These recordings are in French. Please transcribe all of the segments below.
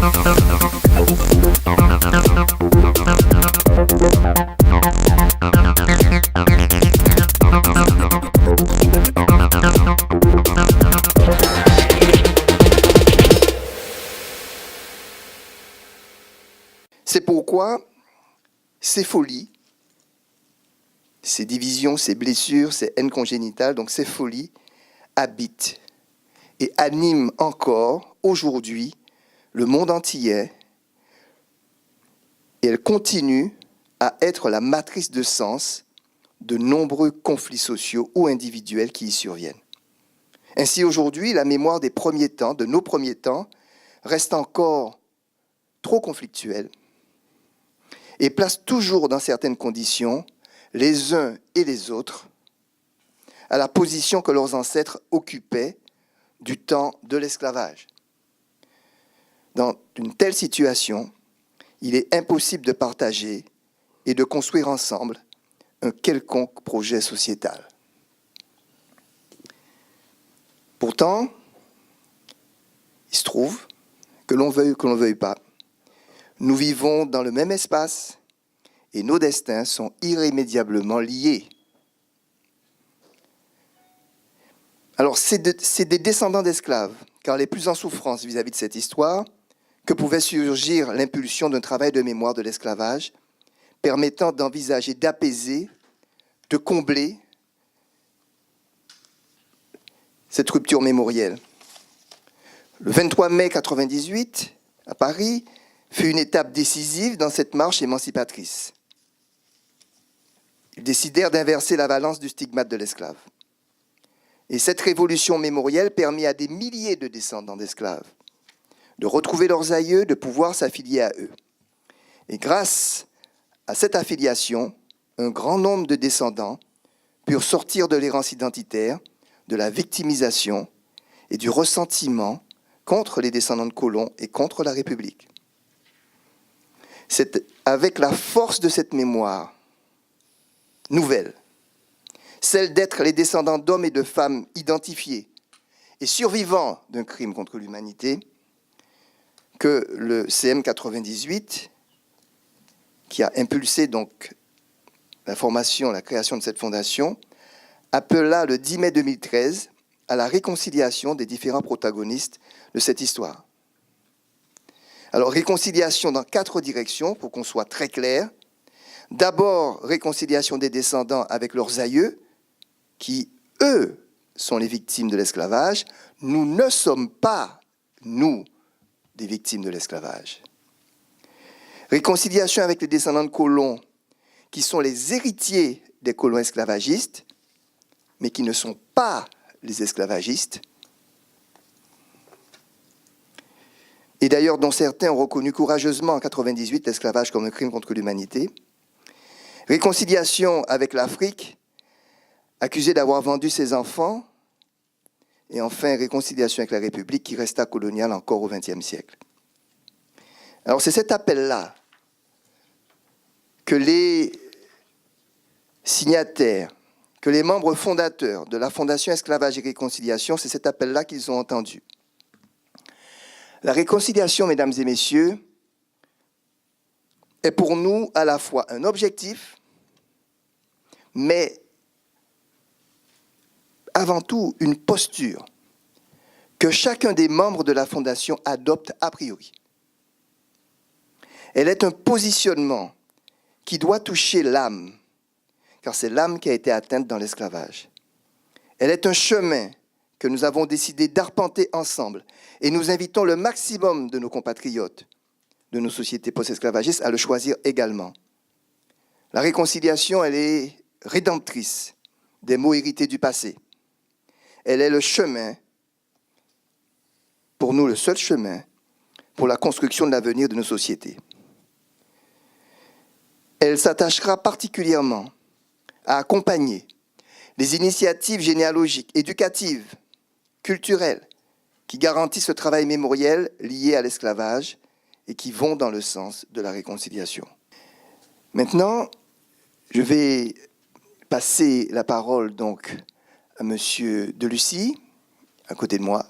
C'est pourquoi ces folies, ces divisions, ces blessures, ces haines congénitales, donc ces folies, habitent et animent encore aujourd'hui le monde entier, et elles continuent à être la matrice de sens de nombreux conflits sociaux ou individuels qui y surviennent. Ainsi, aujourd'hui, la mémoire des premiers temps, de nos premiers temps, reste encore trop conflictuelle et place toujours dans certaines conditions les uns et les autres à la position que leurs ancêtres occupaient du temps de l'esclavage. Dans une telle situation, il est impossible de partager et de construire ensemble un quelconque projet sociétal. Pourtant, il se trouve que l'on veuille pas, nous vivons dans le même espace et nos destins sont irrémédiablement liés. Alors, c'est des descendants d'esclaves, car les plus en souffrance vis-à-vis de cette histoire, que pouvait surgir l'impulsion d'un travail de mémoire de l'esclavage, permettant d'envisager, d'apaiser, de combler cette rupture mémorielle. Le 23 mai 1998, à Paris, fut une étape décisive dans cette marche émancipatrice. Ils décidèrent d'inverser la balance du stigmate de l'esclave. Et cette révolution mémorielle permit à des milliers de descendants d'esclaves de retrouver leurs aïeux, de pouvoir s'affilier à eux. Et grâce à cette affiliation, un grand nombre de descendants purent sortir de l'errance identitaire, de la victimisation et du ressentiment contre les descendants de colons et contre la République. C'est avec la force de cette mémoire nouvelle, celle d'être les descendants d'hommes et de femmes identifiés et survivants d'un crime contre l'humanité, que le CM 98, qui a impulsé donc la formation, la création de cette fondation, appela le 10 mai 2013 à la réconciliation des différents protagonistes de cette histoire. Alors, réconciliation dans 4 directions, pour qu'on soit très clair. D'abord, réconciliation des descendants avec leurs aïeux, qui, eux, sont les victimes de l'esclavage. Nous ne sommes pas, nous, des victimes de l'esclavage. Réconciliation avec les descendants de colons, qui sont les héritiers des colons esclavagistes, mais qui ne sont pas les esclavagistes. Et d'ailleurs, dont certains ont reconnu courageusement en 1998 l'esclavage comme un crime contre l'humanité. Réconciliation avec l'Afrique, accusée d'avoir vendu ses enfants. Et enfin, réconciliation avec la République qui resta coloniale encore au XXe siècle. Alors, c'est cet appel-là que les signataires, que les membres fondateurs de la Fondation Esclavage et Réconciliation, c'est cet appel-là qu'ils ont entendu. La réconciliation, mesdames et messieurs, est pour nous à la fois un objectif, mais avant tout une posture que chacun des membres de la Fondation adopte a priori. Elle est un positionnement qui doit toucher l'âme, car c'est l'âme qui a été atteinte dans l'esclavage. Elle est un chemin que nous avons décidé d'arpenter ensemble, et nous invitons le maximum de nos compatriotes de nos sociétés post-esclavagistes à le choisir également. La réconciliation, elle est rédemptrice des maux hérités du passé. Elle est le chemin, pour nous le seul chemin, pour la construction de l'avenir de nos sociétés. Elle s'attachera particulièrement à accompagner les initiatives généalogiques, éducatives, culturelles, qui garantissent ce travail mémoriel lié à l'esclavage et qui vont dans le sens de la réconciliation. Maintenant, je vais passer la parole donc à M. Delucy, à côté de moi,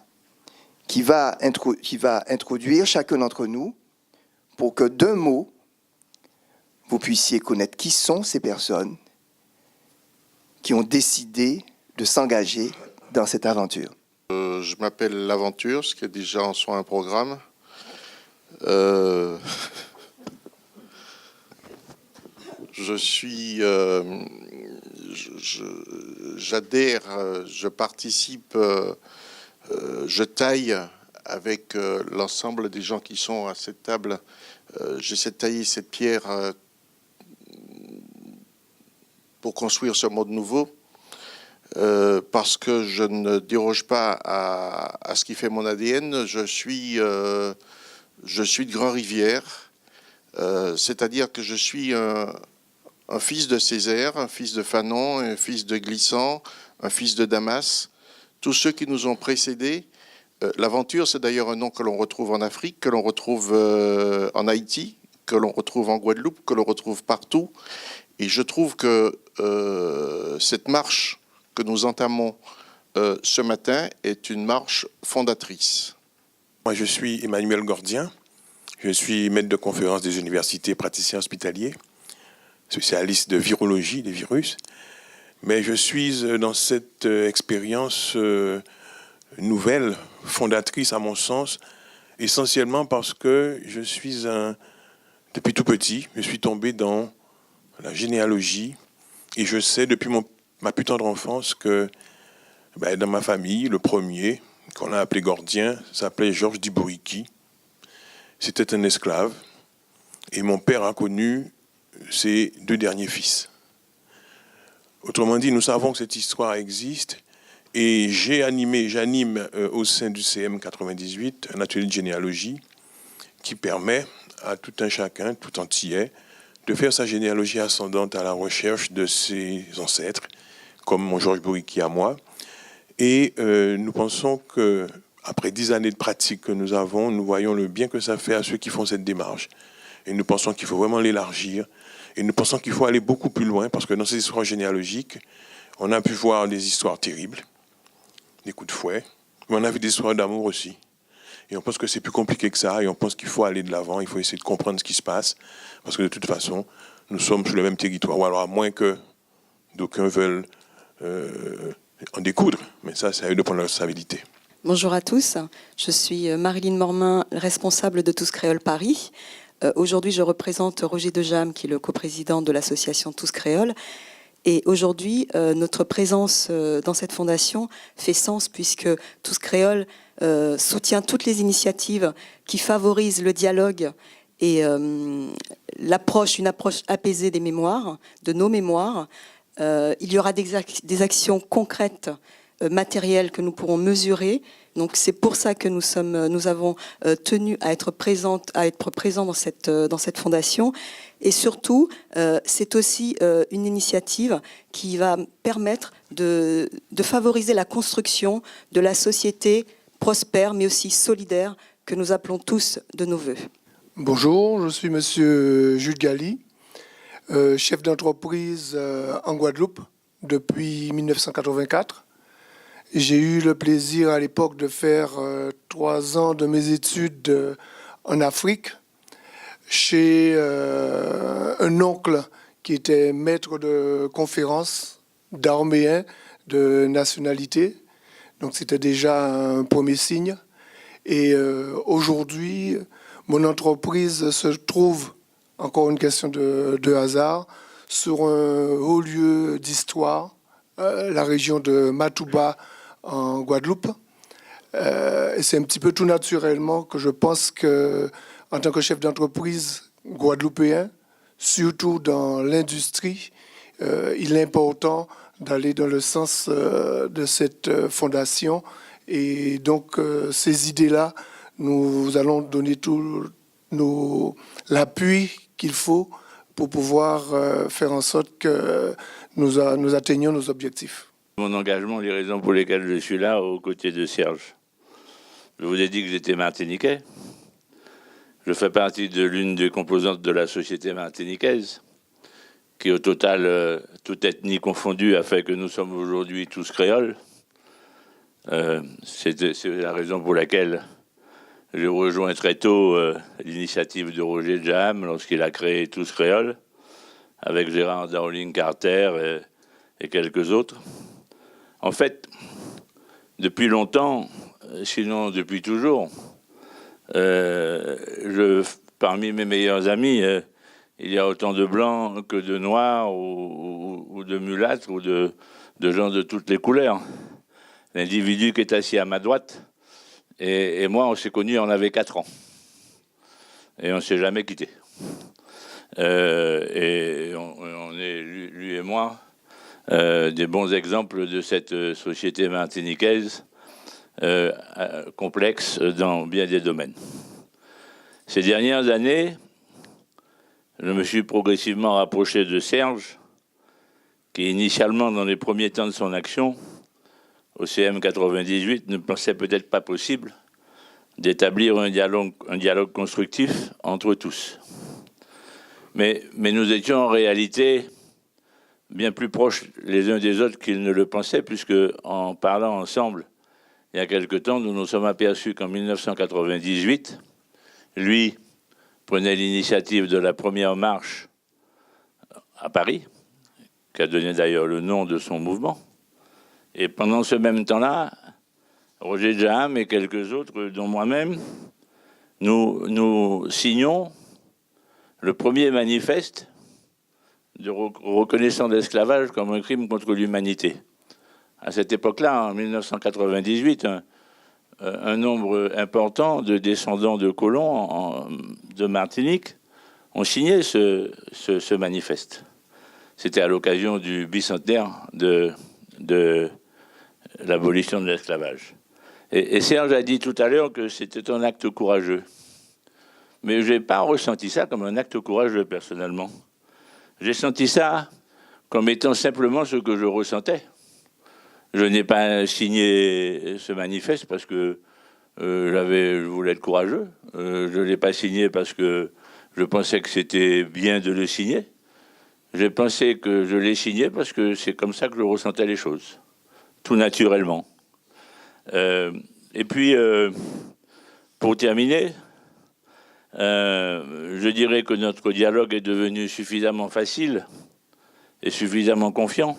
qui va introduire chacun d'entre nous pour que d'un mot, vous puissiez connaître qui sont ces personnes qui ont décidé de s'engager dans cette aventure. Je m'appelle L'Aventure, ce qui est déjà en soi un programme. J'adhère, je participe, je taille avec l'ensemble des gens qui sont à cette table. J'essaie de tailler cette pierre pour construire ce monde nouveau, parce que je ne déroge pas à ce qui fait mon ADN. Je suis de Grand-Rivière, c'est-à-dire que je suis un fils de Césaire, un fils de Fanon, un fils de Glissant, un fils de Damas, tous ceux qui nous ont précédés. L'Aventure, c'est d'ailleurs un nom que l'on retrouve en Afrique, que l'on retrouve en Haïti, que l'on retrouve en Guadeloupe, que l'on retrouve partout. Et je trouve que cette marche que nous entamons ce matin est une marche fondatrice. Moi, je suis Emmanuel Gordien. Je suis maître de conférence des universités, praticien hospitalier, spécialiste de virologie des virus. Mais je suis dans cette expérience nouvelle, fondatrice à mon sens, essentiellement parce que je suis depuis tout petit, je suis tombé dans la généalogie et je sais depuis ma plus tendre enfance que dans ma famille, le premier, qu'on a appelé Gordien, s'appelait Georges Dibouriki. C'était un esclave et mon père a connu ses deux derniers fils. Autrement dit, nous savons que cette histoire existe et j'anime au sein du CM 98 un atelier de généalogie qui permet à tout un chacun, tout entier, de faire sa généalogie ascendante à la recherche de ses ancêtres, comme mon Georges Bouriki à moi. Et nous pensons que après 10 années de pratique que nous avons, nous voyons le bien que ça fait à ceux qui font cette démarche. Et nous pensons qu'il faut vraiment l'élargir. Et nous pensons qu'il faut aller beaucoup plus loin, parce que dans ces histoires généalogiques, on a pu voir des histoires terribles, des coups de fouet, mais on a vu des histoires d'amour aussi. Et on pense que c'est plus compliqué que ça, et on pense qu'il faut aller de l'avant, il faut essayer de comprendre ce qui se passe, parce que de toute façon, nous sommes sur le même territoire, ou alors à moins que d'aucuns veulent en découdre, mais ça, c'est à eux de prendre leur responsabilité. Bonjour à tous, je suis Marilyn Mormin, responsable de Tous Créoles Paris. Aujourd'hui, je représente Roger Dejam, qui est le coprésident de l'association Tous Créoles. Et aujourd'hui, notre présence dans cette fondation fait sens puisque Tous Créoles soutient toutes les initiatives qui favorisent le dialogue et une approche apaisée des mémoires, de nos mémoires. Il y aura des actions concrètes, matérielles que nous pourrons mesurer. Donc c'est pour ça que nous avons tenu à être présents dans cette fondation. Et surtout, c'est aussi une initiative qui va permettre de favoriser la construction de la société prospère, mais aussi solidaire, que nous appelons tous de nos voeux. Bonjour, je suis monsieur Jules Galli, chef d'entreprise en Guadeloupe depuis 1984. J'ai eu le plaisir à l'époque de faire 3 ans de mes études en Afrique chez un oncle qui était maître de conférence d'arméen de nationalité. Donc c'était déjà un premier signe. Et aujourd'hui, mon entreprise se trouve, encore une question de hasard, sur un haut lieu d'histoire, la région de Matouba, en Guadeloupe. Et c'est un petit peu tout naturellement que je pense que, en tant que chef d'entreprise guadeloupéen, surtout dans l'industrie, il est important d'aller dans le sens de cette fondation. Et donc, ces idées-là, nous allons donner tout l'appui qu'il faut pour pouvoir faire en sorte que nous atteignions nos objectifs. Mon engagement, les raisons pour lesquelles je suis là, aux côtés de Serge. Je vous ai dit que j'étais martiniquais. Je fais partie de l'une des composantes de la société martiniquaise, qui au total, toute ethnie confondue, a fait que nous sommes aujourd'hui tous créoles. C'est la raison pour laquelle j'ai rejoint très tôt l'initiative de Roger de Jaham lorsqu'il a créé Tous Créoles, avec Gérard Darling-Carter et quelques autres. En fait, depuis longtemps, sinon depuis toujours, parmi mes meilleurs amis, il y a autant de blancs que de noirs ou de mulâtres ou de gens de toutes les couleurs. L'individu qui est assis à ma droite et moi, on s'est connus, on avait 4 ans. Et on ne s'est jamais quittés. Et on est, lui et moi, des bons exemples de cette société martiniquaise complexe dans bien des domaines. Ces dernières années, je me suis progressivement rapproché de Serge, qui initialement, dans les premiers temps de son action, au CM 98, ne pensait peut-être pas possible d'établir un dialogue constructif entre tous. Mais nous étions en réalité bien plus proches les uns des autres qu'ils ne le pensaient, puisque en parlant ensemble, il y a quelque temps, nous nous sommes aperçus qu'en 1998, lui prenait l'initiative de la première marche à Paris, qui a donné d'ailleurs le nom de son mouvement. Et pendant ce même temps-là, Roger de Jaham et quelques autres, dont moi-même, nous signons le premier manifeste de reconnaissance de l'esclavage comme un crime contre l'humanité. À cette époque-là, en 1998, un nombre important de descendants de colons de Martinique ont signé ce manifeste. C'était à l'occasion du bicentenaire de l'abolition de l'esclavage. Et Serge a dit tout à l'heure que c'était un acte courageux. Mais je n'ai pas ressenti ça comme un acte courageux, personnellement. J'ai senti ça comme étant simplement ce que je ressentais. Je n'ai pas signé ce manifeste parce que je voulais être courageux. Je ne l'ai pas signé parce que je pensais que c'était bien de le signer. J'ai pensé que je l'ai signé parce que c'est comme ça que je ressentais les choses, tout naturellement. Et puis, pour terminer, je dirais que notre dialogue est devenu suffisamment facile et suffisamment confiant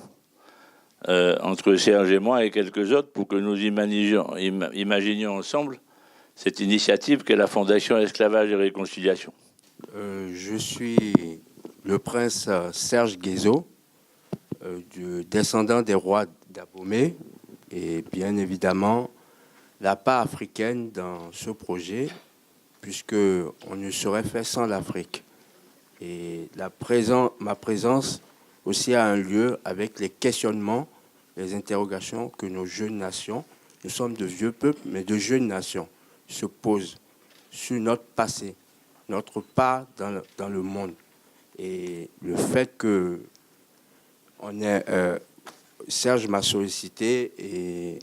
entre Serge et moi et quelques autres pour que nous imaginions ensemble cette initiative qu'est la Fondation Esclavage et Réconciliation. Je suis le prince Serge Guézo, descendant des rois d'Abomey, et bien évidemment la part africaine dans ce projet, puisqu'on ne serait fait sans l'Afrique. Et ma présence aussi a un lieu avec les questionnements, les interrogations que nos jeunes nations, nous sommes de vieux peuples, mais de jeunes nations, se posent sur notre passé, notre part dans le monde. Et le fait que Serge m'a sollicité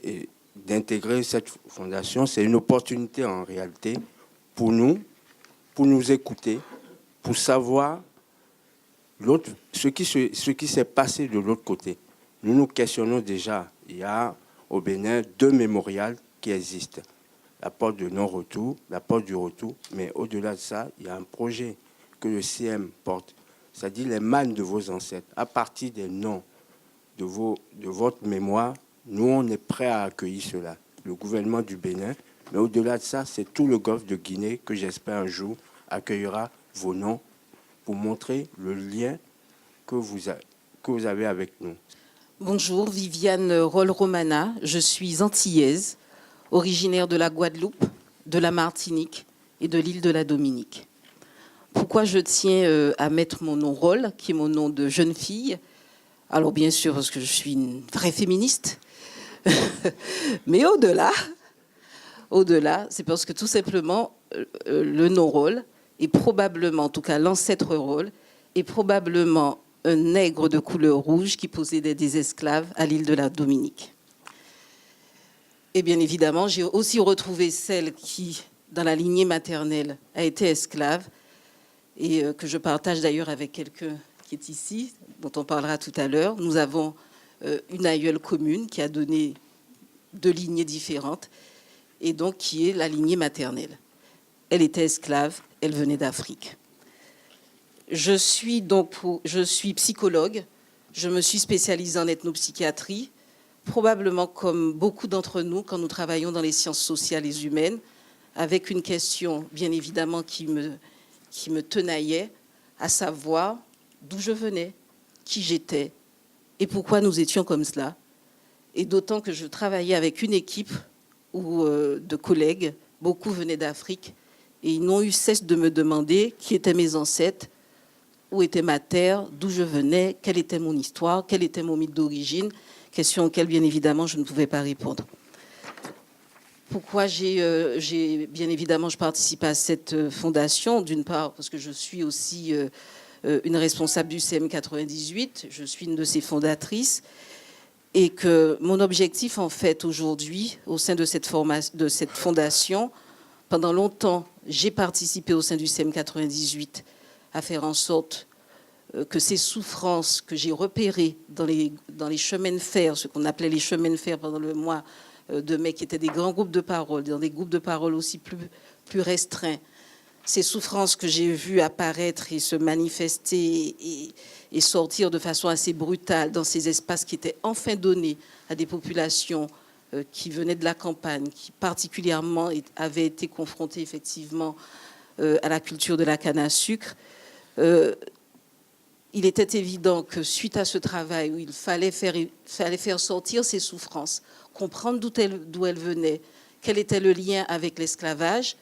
et d'intégrer cette fondation, c'est une opportunité en réalité pour nous écouter, pour savoir ce qui s'est passé de l'autre côté. Nous nous questionnons déjà. Il y a au Bénin 2 mémorials qui existent. La porte de non-retour, la porte du retour. Mais au-delà de ça, il y a un projet que le CM porte. C'est-à-dire les mânes de vos ancêtres. À partir des noms de votre mémoire, nous, on est prêts à accueillir cela. Le gouvernement du Bénin. Mais au-delà de ça, c'est tout le golfe de Guinée que j'espère un jour accueillera vos noms pour montrer le lien que vous avez avec nous. Bonjour, Viviane Roll-Romana. Je suis antillaise, originaire de la Guadeloupe, de la Martinique et de l'île de la Dominique. Pourquoi je tiens à mettre mon nom Roll, qui est mon nom de jeune fille? Alors bien sûr, parce que je suis une vraie féministe. Mais au-delà, c'est parce que tout simplement, le nom Roll est probablement, en tout cas l'ancêtre Roll, est probablement un nègre de couleur rouge qui possédait des esclaves à l'île de la Dominique. Et bien évidemment, j'ai aussi retrouvé celle qui, dans la lignée maternelle, a été esclave et que je partage d'ailleurs avec quelqu'un qui est ici, dont on parlera tout à l'heure. Nous avons une aïeule commune qui a donné deux lignées différentes, et donc qui est la lignée maternelle. Elle était esclave, elle venait d'Afrique. Je suis psychologue, je me suis spécialisée en ethnopsychiatrie, probablement comme beaucoup d'entre nous quand nous travaillons dans les sciences sociales et humaines, avec une question bien évidemment qui me tenaillait, à savoir d'où je venais, qui j'étais et pourquoi nous étions comme cela. Et d'autant que je travaillais avec une équipe de collègues, beaucoup venaient d'Afrique, et ils n'ont eu cesse de me demander qui étaient mes ancêtres, où était ma terre, d'où je venais, quelle était mon histoire, quel était mon mythe d'origine, question auxquelles, bien évidemment, je ne pouvais pas répondre. Pourquoi bien évidemment, je participe à cette fondation, d'une part, parce que je suis aussi une responsable du CM 98, je suis une de ses fondatrices, et que mon objectif, en fait, aujourd'hui, au sein de cette fondation, pendant longtemps, j'ai participé au sein du CM 98 à faire en sorte que ces souffrances que j'ai repérées dans les chemins de fer, ce qu'on appelait les chemins de fer pendant le mois de mai, qui étaient des grands groupes de parole, dans des groupes de parole aussi plus restreints, ces souffrances que j'ai vues apparaître et se manifester et sortir de façon assez brutale dans ces espaces qui étaient enfin donnés à des populations qui venaient de la campagne, qui particulièrement avaient été confrontées effectivement à la culture de la canne à sucre. Il était évident que suite à ce travail où il fallait faire sortir ces souffrances, comprendre d'où elles venaient, quel était le lien avec l'esclavage.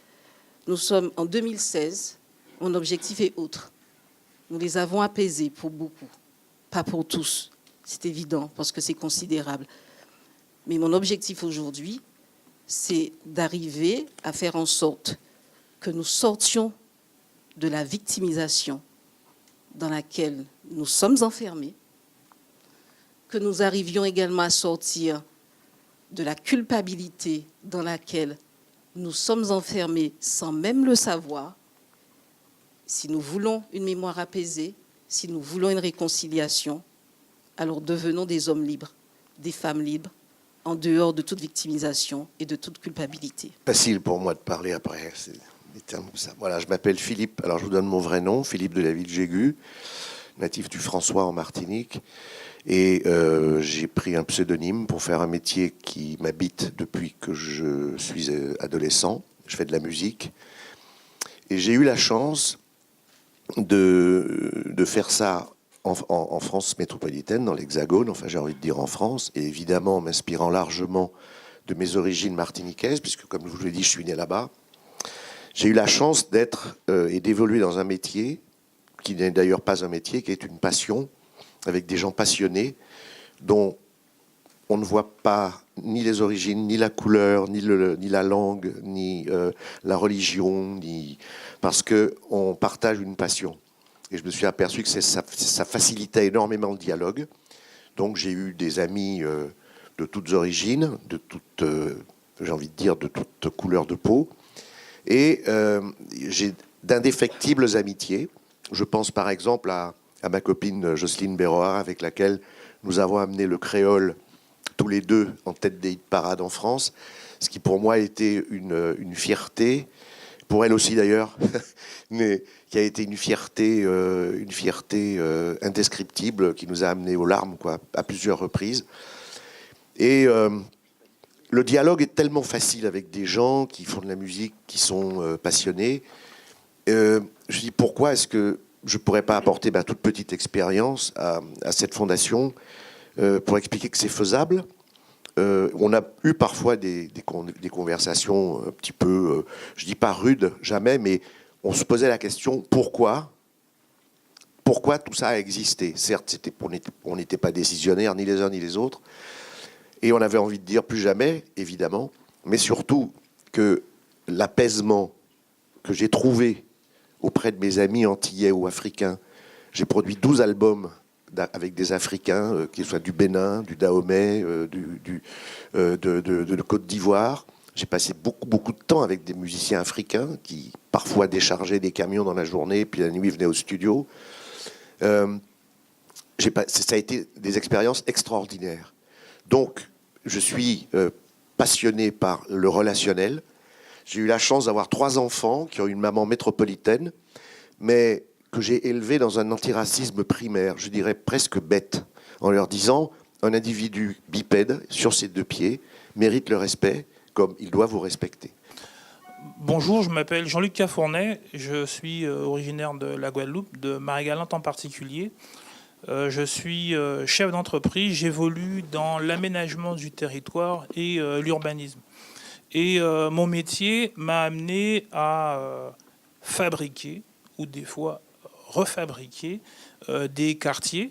Nous sommes en 2016, mon objectif est autre. Nous les avons apaisés pour beaucoup, pas pour tous, c'est évident, parce que c'est considérable. Mais mon objectif aujourd'hui, c'est d'arriver à faire en sorte que nous sortions de la victimisation dans laquelle nous sommes enfermés, que nous arrivions également à sortir de la culpabilité dans laquelle nous sommes enfermés sans même le savoir. Si nous voulons une mémoire apaisée, si nous voulons une réconciliation, alors devenons des hommes libres, des femmes libres, en dehors de toute victimisation et de toute culpabilité. Facile pour moi de parler après. C'est des termes comme ça. Voilà, je m'appelle Philippe. Alors, je vous donne mon vrai nom, Philippe de la Ville-Jégu, natif du François en Martinique. Et j'ai pris un pseudonyme pour faire un métier qui m'habite depuis que je suis adolescent. Je fais de la musique. Et j'ai eu la chance de faire ça en France métropolitaine, dans l'Hexagone, enfin j'ai envie de dire en France, et évidemment en m'inspirant largement de mes origines martiniquaises, puisque comme je vous l'ai dit, je suis né là-bas. J'ai eu la chance d'être et d'évoluer dans un métier, qui n'est d'ailleurs pas un métier, qui est une passion, avec des gens passionnés, dont on ne voit pas ni les origines, ni la couleur, ni la langue, ni la religion, parce qu'on partage une passion. Et je me suis aperçu que ça facilitait énormément le dialogue. Donc j'ai eu des amis de toutes origines, de toutes, j'ai envie de dire, de toutes couleurs de peau. Et j'ai d'indéfectibles amitiés. Je pense par exemple à ma copine Jocelyne Béroard, avec laquelle nous avons amené le créole tous les deux en tête des hit-parades en France, ce qui pour moi a été une fierté, pour elle aussi d'ailleurs, mais qui a été une fierté indescriptible, qui nous a amenés aux larmes à plusieurs reprises. Et le dialogue est tellement facile avec des gens qui font de la musique, qui sont passionnés. Je me dis, pourquoi est-ce que je ne pourrais pas apporter ma toute petite expérience à cette fondation pour expliquer que c'est faisable. On a eu parfois des conversations un petit peu, je ne dis pas rudes, jamais, mais on se posait la question, pourquoi tout ça a existé? Certes, on n'était pas décisionnaires, ni les uns ni les autres, et on avait envie de dire plus jamais, évidemment, mais surtout que l'apaisement que j'ai trouvé auprès de mes amis antillais ou africains, j'ai produit 12 albums avec des Africains, qu'ils soient du Bénin, du Dahomey, de Côte d'Ivoire. J'ai passé beaucoup de temps avec des musiciens africains qui parfois déchargeaient des camions dans la journée, puis la nuit venaient au studio. Ça a été des expériences extraordinaires. Donc, je suis passionné par le relationnel. J'ai eu la chance d'avoir 3 enfants qui ont une maman métropolitaine, mais que j'ai élevés dans un antiracisme primaire, je dirais presque bête, en leur disant un individu bipède sur ses 2 pieds mérite le respect comme il doit vous respecter. Bonjour, je m'appelle Jean-Luc Cafournet, je suis originaire de la Guadeloupe, de Marie-Galante en particulier. Je suis chef d'entreprise, j'évolue dans l'aménagement du territoire et l'urbanisme. Et mon métier m'a amené à fabriquer, ou des fois refabriquer, des quartiers.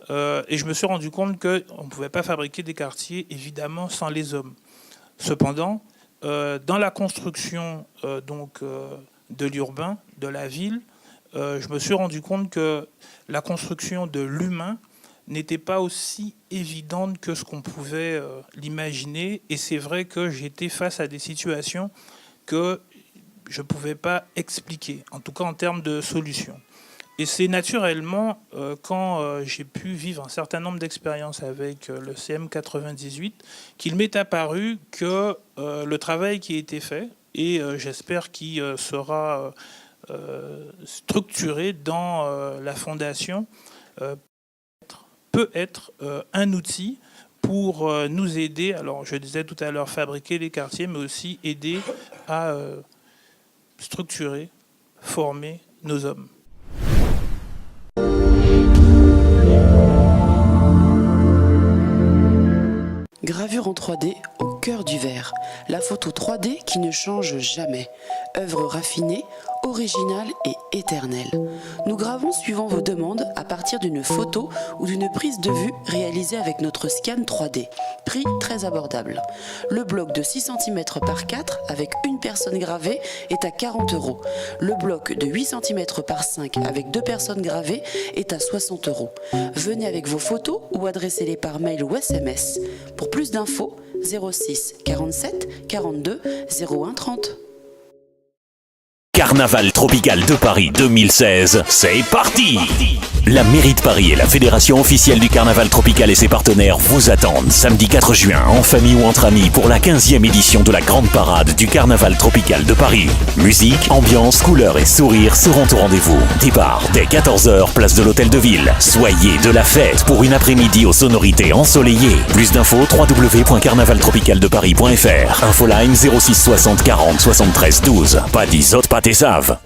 Et je me suis rendu compte qu'on ne pouvait pas fabriquer des quartiers, évidemment, sans les hommes. Cependant, dans la construction de l'urbain, de la ville, je me suis rendu compte que la construction de l'humain n'était pas aussi évidente que ce qu'on pouvait l'imaginer. Et c'est vrai que j'étais face à des situations que je ne pouvais pas expliquer, en tout cas en termes de solutions. Et c'est naturellement, quand j'ai pu vivre un certain nombre d'expériences avec le CM98, qu'il m'est apparu que le travail qui a été fait, et j'espère qu'il sera structuré dans la fondation, peut être un outil pour nous aider, alors je disais tout à l'heure, fabriquer les quartiers, mais aussi aider à structurer, former nos hommes. Gravure en 3D au cœur du verre. La photo 3D qui ne change jamais. Œuvre raffinée, originale et éternelle. Nous gravons suivant vos demandes à partir d'une photo ou d'une prise de vue réalisée avec notre scan 3D. Prix très abordable. Le bloc de 6 cm par 4 avec une personne gravée est à 40 €. Le bloc de 8 cm par 5 avec 2 personnes gravées est à 60 €. Venez avec vos photos ou adressez-les par mail ou SMS. Pour plus d'infos, 06 47 42 01 30. Carnaval tropical de Paris 2016, c'est parti! La mairie de Paris et la fédération officielle du Carnaval tropical et ses partenaires vous attendent samedi 4 juin en famille ou entre amis pour la 15e édition de la grande parade du Carnaval tropical de Paris. Musique, ambiance, couleurs et sourires seront au rendez-vous. Départ dès 14h, place de l'Hôtel de Ville. Soyez de la fête pour une après-midi aux sonorités ensoleillées. Plus d'infos www.carnavaltropicaldeparis.fr. Infoline 06 60 40 73 12. Pas d'isote, pas tes saves.